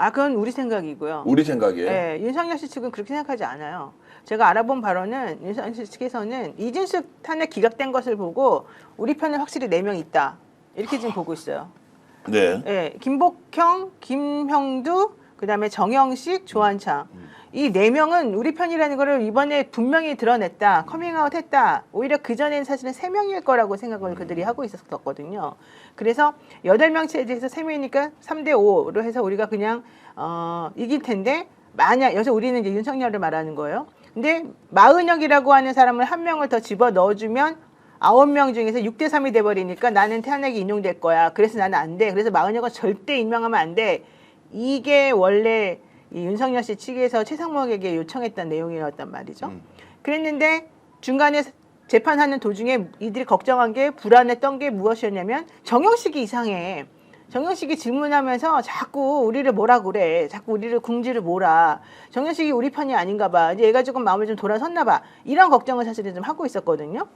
아, 그건 우리 생각이고요. 우리 생각이에요? 네, 윤석열 씨 측은 그렇게 생각하지 않아요. 제가 알아본 바로는 윤석열 씨 측에서는 이진숙 탄핵 기각된 것을 보고 우리 편은 확실히 4명 있다. 이렇게 지금 보고 있어요. 네. 네, 김복형, 김형두, 그다음에 정영식, 조한창. 이 4명은 우리 편이라는 거를 이번에 분명히 드러냈다. 커밍아웃 했다. 오히려 그전에는 사실은 3명일 거라고 생각을 그들이 하고 있었거든요. 그래서 8명 체제에서 3명이니까 3대5로 해서 우리가 그냥 이길 텐데 만약 여기서 우리는 이제 윤석열을 말하는 거예요. 근데 마은혁이라고 하는 사람을 1명을 더 집어 넣어주면 9명 중에서 6대3이 돼버리니까 나는 탄핵이 인용될 거야. 그래서 나는 안 돼. 그래서 마은혁은 절대 임명하면 안 돼. 이게 원래 이 윤석열 씨 측에서 최상목에게 요청했던 내용이었단 말이죠. 그랬는데 중간에 재판하는 도중에 이들이 걱정한 게 불안했던 게 무엇이었냐면 정영식이 이상해. 정영식이 질문하면서 자꾸 우리를 뭐라 그래. 자꾸 우리를 궁지를 몰아. 정영식이 우리 편이 아닌가 봐. 이제 얘가 조금 마음을 좀 돌아섰나 봐. 이런 걱정을 사실은 좀 하고 있었거든요.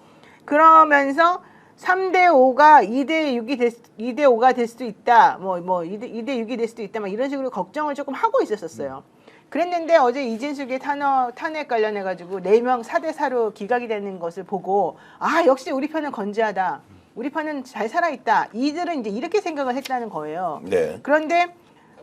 그러면서 3대5가 2대5가 될 수도 있다. 2대6이 될 수도 있다. 막 이런 식으로 걱정을 조금 하고 있었어요. 그랬는데 어제 이진숙의 탄핵 관련해가지고 4명 4대4로 기각이 되는 것을 보고 아, 역시 우리 편은 건재하다. 우리 편은 잘 살아있다. 이들은 이제 이렇게 생각을 했다는 거예요. 네. 그런데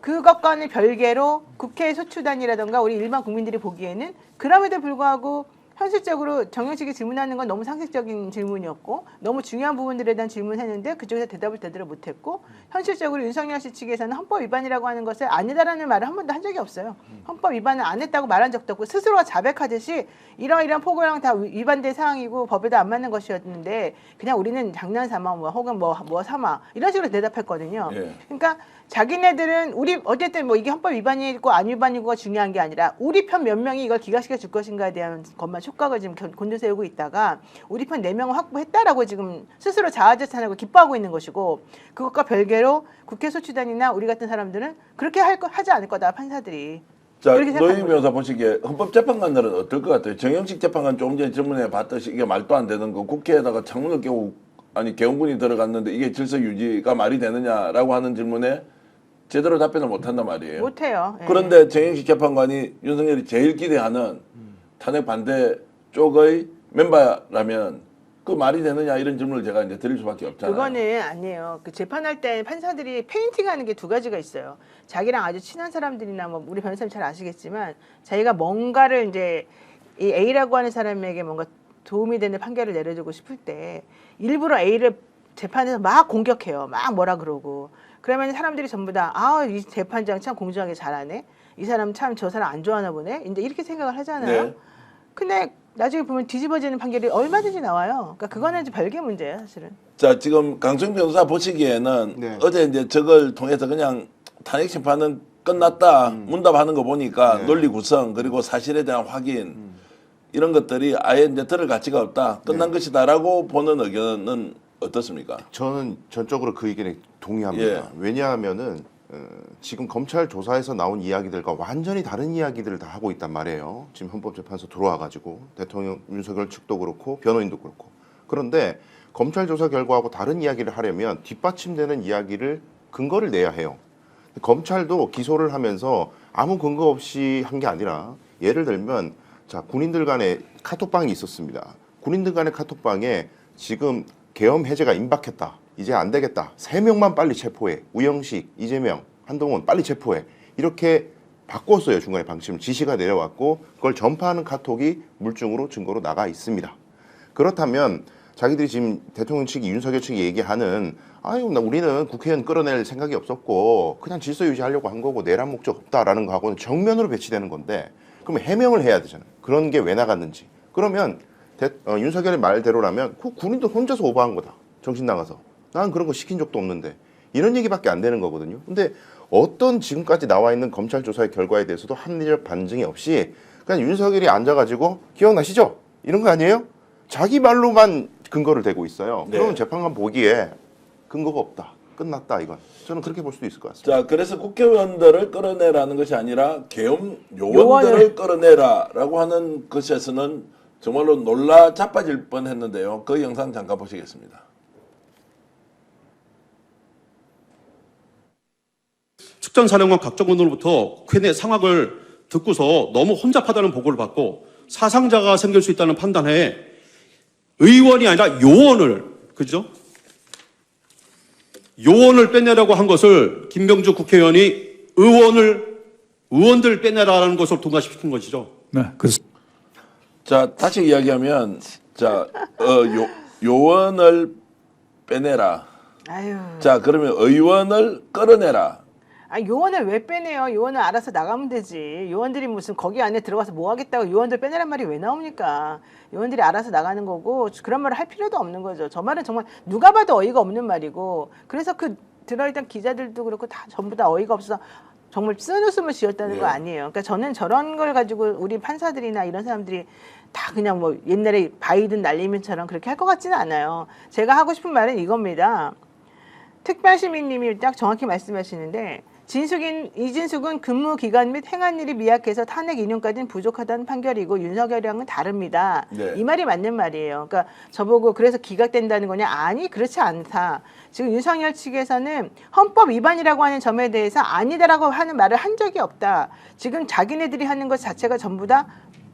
그것과는 별개로 국회 소추단이라던가 우리 일반 국민들이 보기에는 그럼에도 불구하고 현실적으로 정영식이 질문하는 건 너무 상식적인 질문이었고 너무 중요한 부분들에 대한 질문했는데 그쪽에서 대답을 제대로 못했고 현실적으로 윤석열 씨 측에서는 헌법 위반이라고 하는 것을 아니다라는 말을 한 번도 한 적이 없어요. 헌법 위반을 안 했다고 말한 적도 없고 스스로가 자백하듯이 이러이러한 포고랑 다 위반된 사항이고 법에도 안 맞는 것이었는데 그냥 우리는 장난삼아 혹은 뭐 삼아 이런 식으로 대답했거든요. 예. 그러니까 자기네들은 우리 어쨌든 뭐 이게 헌법 위반이고 안 위반이고가 중요한 게 아니라 우리 편 몇 명이 이걸 기각시켜 줄 것인가에 대한 것만 촉각을 지금 곤두세우고 있다가 우리 편 4명을 확보했다라고 지금 스스로 자화자찬하고 기뻐하고 있는 것이고 그것과 별개로 국회 소추단이나 우리 같은 사람들은 그렇게 하지 않을 거다 판사들이. 자, 그렇게 생각하는 노영희 변호사 보시기에 헌법재판관들은 어떨 것 같아요? 정영식 재판관 조금 전에 질문에 봤듯이 이게 말도 안 되는 거 국회에다가 창문을 깨고 아니 개헌군이 들어갔는데 이게 질서 유지가 말이 되느냐라고 하는 질문에 제대로 답변을 못한단 말이에요. 못해요. 예. 그런데 정영식 재판관이 윤석열이 제일 기대하는 탄핵 반대 쪽의 멤버라면 그 말이 되느냐 이런 질문을 제가 이제 드릴 수밖에 없잖아요. 그거는 아니에요. 그 재판할 때 판사들이 페인팅하는 게 2가지가 있어요. 자기랑 아주 친한 사람들이나 뭐 우리 변호사님 잘 아시겠지만 자기가 뭔가를 이제 이 A라고 하는 사람에게 뭔가 도움이 되는 판결을 내려주고 싶을 때 일부러 A를 재판에서 막 공격해요. 막 뭐라 그러고. 그러면 사람들이 전부 다 아, 이 재판장 참 공정하게 잘하네. 이 사람 참 저 사람 안 좋아하나 보네. 이제 이렇게 생각을 하잖아요. 네. 근데 나중에 보면 뒤집어지는 판결이 얼마든지 나와요. 그러니까 그거는 이제 별개 문제예요, 사실은. 자, 지금 강성 변호사 보시기에는 네. 어제 이제 저걸 통해서 그냥 탄핵 심판은 끝났다 문답하는 거 보니까 네. 논리 구성 그리고 사실에 대한 확인 이런 것들이 아예 이제 들을 가치가 없다 끝난 것이다라고 보는 의견은 어떻습니까? 저는 전적으로 그 의견에 동의합니다. 예. 왜냐하면은 지금 검찰 조사에서 나온 이야기들과 완전히 다른 이야기들을 다 하고 있단 말이에요. 지금 헌법재판소 들어와가지고 대통령 윤석열 측도 그렇고 변호인도 그렇고. 그런데 검찰 조사 결과하고 다른 이야기를 하려면 뒷받침되는 이야기를 근거를 내야 해요. 검찰도 기소를 하면서 아무 근거 없이 한 게 아니라 예를 들면 자 군인들 간에 카톡방이 있었습니다. 군인들 간의 카톡방에 지금 계엄 해제가 임박했다. 이제 안 되겠다. 3명만 빨리 체포해. 우영식, 이재명, 한동훈 빨리 체포해. 이렇게 바꿨어요. 중간에 방침 지시가 내려왔고 그걸 전파하는 카톡이 물증으로 증거로 나가 있습니다. 그렇다면 자기들이 지금 대통령 측이 윤석열 측이 얘기하는 아유 우리는 국회의원 끌어낼 생각이 없었고 그냥 질서 유지하려고 한 거고 내란 목적 없다라는 거하고는 정면으로 배치되는 건데 그럼 해명을 해야 되잖아요. 그런 게 왜 나갔는지. 그러면 윤석열의 말대로라면 그 군인도 혼자서 오버한 거다. 정신 나가서. 난 그런 거 시킨 적도 없는데. 이런 얘기밖에 안 되는 거거든요. 근데 어떤 지금까지 나와 있는 검찰 조사의 결과에 대해서도 합리적 반증이 없이 그냥 윤석열이 앉아가지고 기억나시죠? 이런 거 아니에요? 자기 말로만 근거를 대고 있어요. 네. 그러면 재판관 보기에 근거가 없다. 끝났다 이건. 저는 그렇게 볼 수도 있을 것 같습니다. 자, 그래서 국회의원들을 끌어내라는 것이 아니라 계엄 요원들을 요원을. 끌어내라라고 하는 것에서는 정말로 놀라 자빠질 뻔했는데요. 그 영상 잠깐 보시겠습니다. 특전사령관 각정군으로부터 국회 내 상황을 듣고서 너무 혼잡하다는 보고를 받고 사상자가 생길 수 있다는 판단에 의원이 아니라 요원을, 그죠? 요원을 빼내라고 한 것을 김병주 국회의원이 의원들 빼내라는 것을 통과시킨 것이죠. 네, 그렇습니다. 자, 다시 이야기하면, 자, 요원을 빼내라. 아유. 자, 그러면 의원을 끌어내라. 아, 요원을 왜 빼내요? 요원은 알아서 나가면 되지. 요원들이 무슨 거기 안에 들어가서 뭐 하겠다고 요원들 빼내란 말이 왜 나옵니까? 요원들이 알아서 나가는 거고 그런 말을 할 필요도 없는 거죠. 저 말은 정말 누가 봐도 어이가 없는 말이고 그래서 그 들어있던 기자들도 그렇고 다 전부 다 어이가 없어서 정말 쓴웃음을 지었다는 거 아니에요. 그러니까 저는 저런 걸 가지고 우리 판사들이나 이런 사람들이 다 그냥 뭐 옛날에 바이든 날리면처럼 그렇게 할 것 같지는 않아요. 제가 하고 싶은 말은 이겁니다. 특별시민님이 딱 정확히 말씀하시는데 이진숙은 근무 기간 및 행한 일이 미약해서 탄핵 인용까지는 부족하다는 판결이고 윤석열이랑은 다릅니다. 네. 이 말이 맞는 말이에요. 그러니까 저보고 그래서 기각된다는 거냐? 아니 그렇지 않다. 지금 윤석열 측에서는 헌법 위반이라고 하는 점에 대해서 아니다라고 하는 말을 한 적이 없다. 지금 자기네들이 하는 것 자체가 전부 다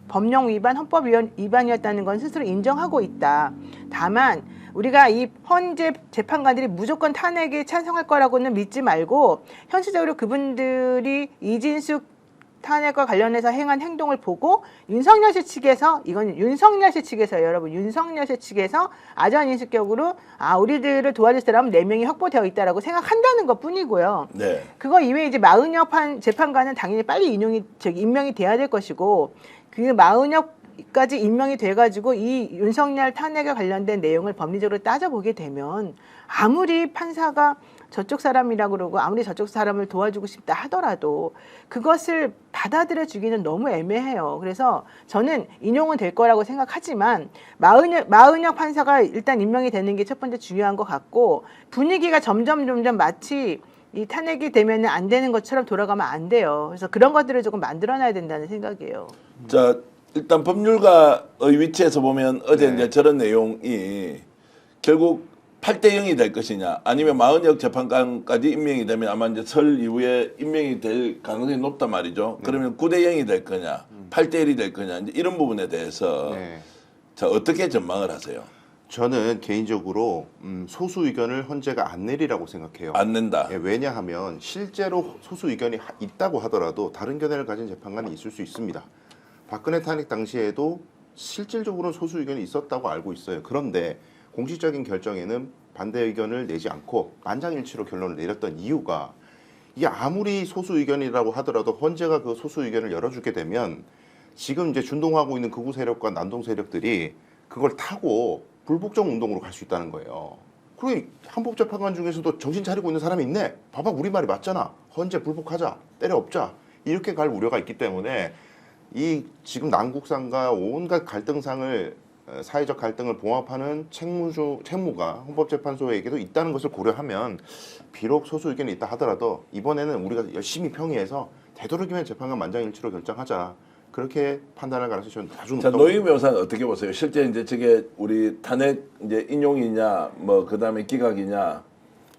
법령 위반, 헌법 위반이었다는 건 스스로 인정하고 있다. 다만 우리가 이 헌재 재판관들이 무조건 탄핵에 찬성할 거라고는 믿지 말고 현실적으로 그분들이 이진숙 탄핵과 관련해서 행한 행동을 보고 윤석열 씨 측에서 이건 윤석열 씨 측에서요, 여러분. 윤석열 씨 측에서 아전인수격으로 우리들을 도와줄 사람은 4명이 확보되어 있다라고 생각한다는 것뿐이고요. 네. 그거 이외에 이제 마은혁 재판관은 당연히 빨리 임명이 돼야 될 것이고 그 마은혁까지 임명이 돼가지고 이 윤석열 탄핵에 관련된 내용을 법리적으로 따져보게 되면 아무리 판사가 저쪽 사람이라고 그러고 아무리 저쪽 사람을 도와주고 싶다 하더라도 그것을 받아들여 주기는 너무 애매해요. 그래서 저는 인용은 될 거라고 생각하지만 마은혁 판사가 일단 임명이 되는 게 첫 번째 중요한 것 같고 분위기가 점점 마치 이 탄핵이 되면 안 되는 것처럼 돌아가면 안 돼요. 그래서 그런 것들을 조금 만들어놔야 된다는 생각이에요. 자, 일단 법률가의 위치에서 보면 어제 네. 이제 저런 내용이 결국 8대 0이 될 것이냐 아니면 마은혁 재판관까지 임명이 되면 아마 이제 설 이후에 임명이 될 가능성이 높단 말이죠. 그러면 9대 0이 될 거냐 8대 1이 될 거냐 이제 이런 부분에 대해서 네. 자, 어떻게 전망을 하세요? 저는 개인적으로 소수 의견을 헌재가 안 내리라고 생각해요. 안 낸다. 예, 왜냐하면 실제로 소수 의견이 있다고 하더라도 다른 견해를 가진 재판관이 있을 수 있습니다. 박근혜 탄핵 당시에도 실질적으로는 소수 의견이 있었다고 알고 있어요. 그런데 공식적인 결정에는 반대 의견을 내지 않고 만장일치로 결론을 내렸던 이유가 이게 아무리 소수 의견이라고 하더라도 헌재가 그 소수 의견을 열어주게 되면 지금 이제 준동하고 있는 극우 세력과 난동 세력들이 그걸 타고 불복종 운동으로 갈 수 있다는 거예요. 그리고 헌법재판관 중에서도 정신 차리고 있는 사람이 있네. 봐봐 우리 말이 맞잖아. 헌재 불복하자. 때려엎자. 이렇게 갈 우려가 있기 때문에 이 지금 난국상과 온갖 갈등상을 사회적 갈등을 봉합하는 책무가 헌법재판소에게도 있다는 것을 고려하면 비록 소수 의견이 있다 하더라도 이번에는 우리가 열심히 평의해서 되도록이면 재판관 만장일치로 결정하자. 그렇게 판단할 가능성이 저는 아주 자, 높다고. 노영희 변호사는 어떻게 보세요? 실제 이제 저게 우리 탄핵 이제 인용이냐 뭐 그다음에 기각이냐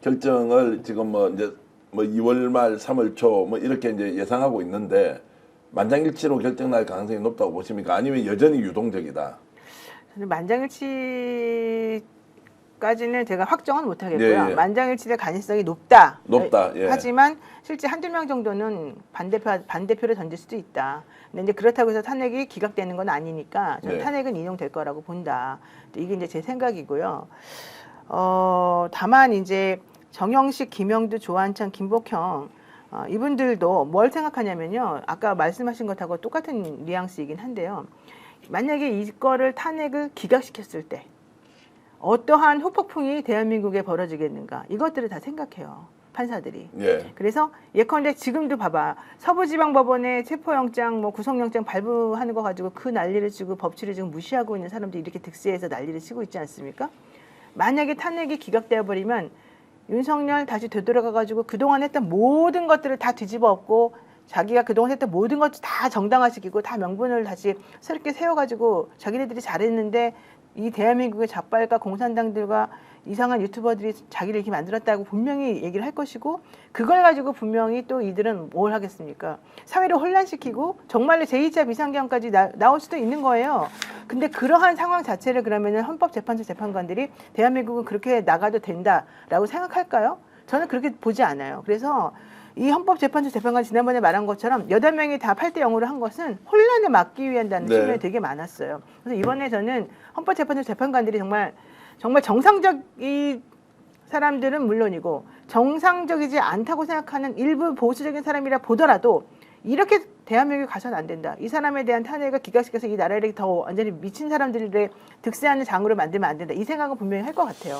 결정을 지금 뭐 이제 뭐 2월 말 3월 초 뭐 이렇게 이제 예상하고 있는데 만장일치로 결정날 가능성이 높다고 보십니까? 아니면 여전히 유동적이다? 저는 만장일치까지는 제가 확정은 못하겠고요. 예. 만장일치될 가능성이 높다. 높다, 예. 하지만 실제 한두 명 정도는 반대표를 던질 수도 있다. 근데 이제 그렇다고 해서 탄핵이 기각되는 건 아니니까 저는 네. 탄핵은 인용될 거라고 본다. 이게 이제 제 생각이고요. 다만 이제 정영식, 김영두, 조한천, 김복형 이분들도 뭘 생각하냐면요. 아까 말씀하신 것하고 똑같은 뉘앙스이긴 한데요. 만약에 이거를 탄핵을 기각시켰을 때 어떠한 후폭풍이 대한민국에 벌어지겠는가 이것들을 다 생각해요. 판사들이. 예. 그래서 예컨대 지금도 봐봐. 서부지방법원에 체포영장, 뭐 구속영장 발부하는 거 가지고 그 난리를 치고 법치를 지금 무시하고 있는 사람들이 이렇게 득세해서 난리를 치고 있지 않습니까? 만약에 탄핵이 기각되어 버리면 윤석열 다시 되돌아가가지고 그동안 했던 모든 것들을 다 뒤집어 엎고 자기가 그동안 했던 모든 것을 다 정당화시키고 다 명분을 다시 새롭게 세워가지고 자기네들이 잘했는데 이 대한민국의 좌빨과 공산당들과 이상한 유튜버들이 자기를 이렇게 만들었다고 분명히 얘기를 할 것이고 그걸 가지고 분명히 또 이들은 뭘 하겠습니까? 사회를 혼란시키고 정말로 제2차 비상경까지 나올 수도 있는 거예요. 근데 그러한 상황 자체를 그러면은 헌법재판소 재판관들이 대한민국은 그렇게 나가도 된다라고 생각할까요? 저는 그렇게 보지 않아요. 그래서 이 헌법재판소 재판관 지난번에 말한 것처럼 8명이 다 8대 0으로 한 것은 혼란을 막기 위한다는 네. 측면이 되게 많았어요. 그래서 이번에 저는 헌법재판소 재판관들이 정말 정상적인 사람들은 물론이고 정상적이지 않다고 생각하는 일부 보수적인 사람이라 보더라도 이렇게 대한민국에 가서는 안 된다. 이 사람에 대한 탄핵을 기각시켜서 이 나라를 더 완전히 미친 사람들의 득세하는 장으로 만들면 안 된다. 이 생각은 분명히 할 것 같아요.